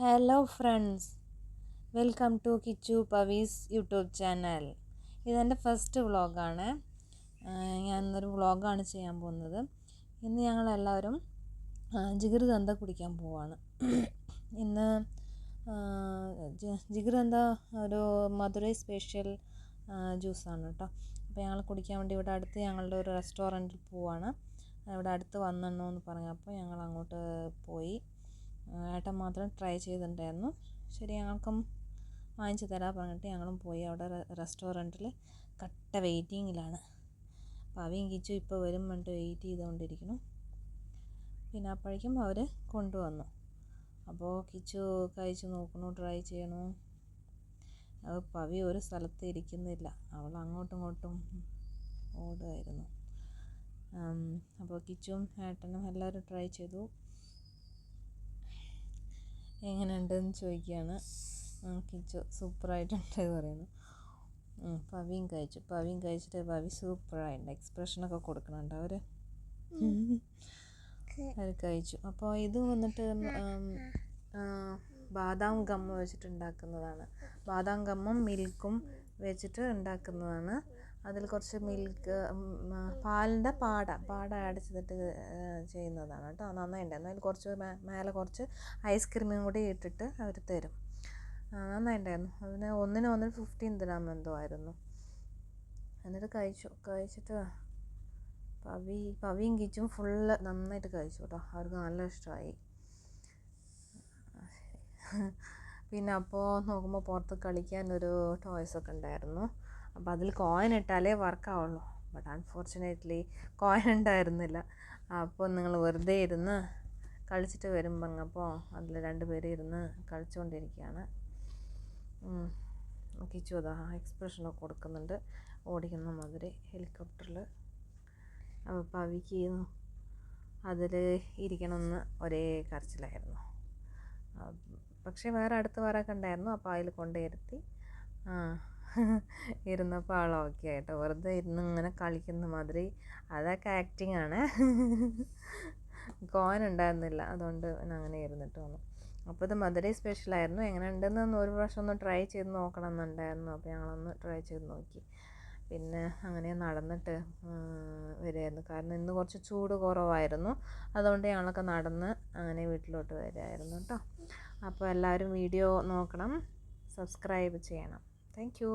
Hello friends, welcome to Kichu Pavis YouTube channel. ഇതെൻ്റെ first വ്ളോഗാണ്. ഞാൻ ഇന്നൊരു വ്ളോഗാണ് ചെയ്യാൻ പോകുന്നത്. ഇന്ന് ഞങ്ങളെല്ലാവരും ജിഗർതന്ത കുടിക്കാൻ പോവാണ്. ഇന്ന് ജിഗർതന്ത ഒരു മധുരൈ സ്പെഷ്യൽ ജ്യൂസാണ് കേട്ടോ. അപ്പോൾ ഞങ്ങൾ കുടിക്കാൻ വേണ്ടി ഇവിടെ അടുത്ത് ഞങ്ങളുടെ ഒരു റെസ്റ്റോറൻറ്റിൽ പോവാണ്. ഇവിടെ അടുത്ത് വന്നെന്ന് പറഞ്ഞപ്പോൾ ഞങ്ങൾ അങ്ങോട്ട് പോയി. ഏട്ടൻ മാത്രം ട്രൈ ചെയ്തിട്ടുണ്ടായിരുന്നു. ശരി, ഞങ്ങൾക്കും വാങ്ങിച്ചു തരാൻ പറഞ്ഞിട്ട് ഞങ്ങളും പോയി. അവിടെ റെസ്റ്റോറൻറ്റിൽ കട്ട വെയിറ്റിങ്ങിലാണ്. പവിയും കിച്ചു ഇപ്പോൾ വരും പറഞ്ഞിട്ട് വെയിറ്റ് ചെയ്തുകൊണ്ടിരിക്കുന്നു. പിന്നെ അപ്പോഴേക്കും അവർ കൊണ്ടുവന്നു. അപ്പോൾ കിച്ചു കഴിച്ച് നോക്കണു, ട്രൈ ചെയ്യണു. പവി ഒരു സ്ഥലത്ത് ഇരിക്കുന്നില്ല, അവൾ അങ്ങോട്ടും ഇങ്ങോട്ടും ഓടുമായിരുന്നു. അപ്പോൾ കിച്ചുവും ഏട്ടനും എല്ലാവരും ട്രൈ ചെയ്തു. എങ്ങനെയുണ്ടെന്ന് ചോദിക്കുകയാണ്. കിച്ചു സൂപ്പറായിട്ടുണ്ട് പറയുന്നു. പവിയും കഴിച്ചിട്ട് പവി സൂപ്പറായിട്ടുണ്ട്, എക്സ്പ്രഷനൊക്കെ കൊടുക്കുന്നുണ്ട് അവർ കഴിച്ചു. അപ്പോൾ ഇത് വന്നിട്ട് ബാദാം ഗമ്മ് വെച്ചിട്ട് ഉണ്ടാക്കുന്നതാണ്. ബാദാം ഗമ്മും മിൽക്കും വെച്ചിട്ട് ഉണ്ടാക്കുന്നതാണ്. അതിൽ കുറച്ച് മിൽക്ക്, പാലിൻ്റെ പാട ആഡ് ചെയ്തിട്ട് ചെയ്യുന്നതാണ് കേട്ടോ. നന്നായിട്ടുണ്ടായിരുന്നു. അതിൽ കുറച്ച് മേലെ കുറച്ച് ഐസ്ക്രീമും കൂടി ഇട്ടിട്ട് അവർ തരും. നന്നായിട്ടുണ്ടായിരുന്നു. അതിന് ഒന്നിന് 15 ദിർഹം എന്തോ ആയിരുന്നു. എന്നിട്ട് കഴിച്ചിട്ട് പവിയും കിച്ചും ഫുള്ള് നന്നായിട്ട് കഴിച്ചു കേട്ടോ. അവർക്ക് നല്ല ഇഷ്ടമായി. പിന്നെ അപ്പോൾ നോക്കുമ്പോൾ പുറത്ത് കളിക്കാനൊരു ടോയ്സൊക്കെ ഉണ്ടായിരുന്നു. അപ്പോൾ അതിൽ കോയിൻ ഇട്ടാലേ വർക്കാവുള്ളൂ. ബട്ട് അൺഫോർച്ചുനേറ്റ്ലി കോയിൻ ഉണ്ടായിരുന്നില്ല. അപ്പോൾ നിങ്ങൾ വെറുതെ ഇരുന്ന് കളിച്ചിട്ട് വരും പറഞ്ഞപ്പോൾ അതിൽ 2 പേര് ഇരുന്ന് കളിച്ചുകൊണ്ടിരിക്കുകയാണ്. കിച്ചു അതാ എക്സ്പ്രഷനൊക്കെ കൊടുക്കുന്നുണ്ട്, ഓടിക്കുന്ന മാതിരി ഹെലികോപ്റ്ററിൽ. അപ്പോൾ പവിക്ക് അതിൽ ഇരിക്കണമെന്ന് ഒരേ കരച്ചിലായിരുന്നു. പക്ഷേ അടുത്ത് വേറെ ഉണ്ടായിരുന്നു. അപ്പോൾ അതിൽ കൊണ്ടിരുത്തി ഇരുന്നപ്പോൾ ആൾ ഓക്കെ ആയിട്ടോ. വെറുതെ ഇരുന്ന് ഇങ്ങനെ കളിക്കുന്ന മാതിരി. അതൊക്കെ ആക്ടിങ് ആണ്. കോയിൻ ഉണ്ടായിരുന്നില്ല, അതുകൊണ്ട് അങ്ങനെ ഇരുന്നിട്ട് വന്നു. അപ്പോൾ ഇത് മധുരൈ സ്പെഷ്യലായിരുന്നു. എങ്ങനെ ഉണ്ടെന്ന് ഒരു പ്രാവശ്യം ഒന്ന് ട്രൈ ചെയ്ത് നോക്കണം എന്നുണ്ടായിരുന്നു. അപ്പോൾ ഞങ്ങളൊന്ന് ട്രൈ ചെയ്ത് നോക്കി. പിന്നെ അങ്ങനെ നടന്നിട്ട് വരികയായിരുന്നു. കാരണം ഇന്ന് കുറച്ച് ചൂട് കുറവായിരുന്നു. അതുകൊണ്ട് ഞങ്ങളൊക്കെ നടന്ന് അങ്ങനെ വീട്ടിലോട്ട് വരികയായിരുന്നു കേട്ടോ. അപ്പോൾ എല്ലാവരും വീഡിയോ നോക്കണം, സബ്സ്ക്രൈബ് ചെയ്യണം. Thank you.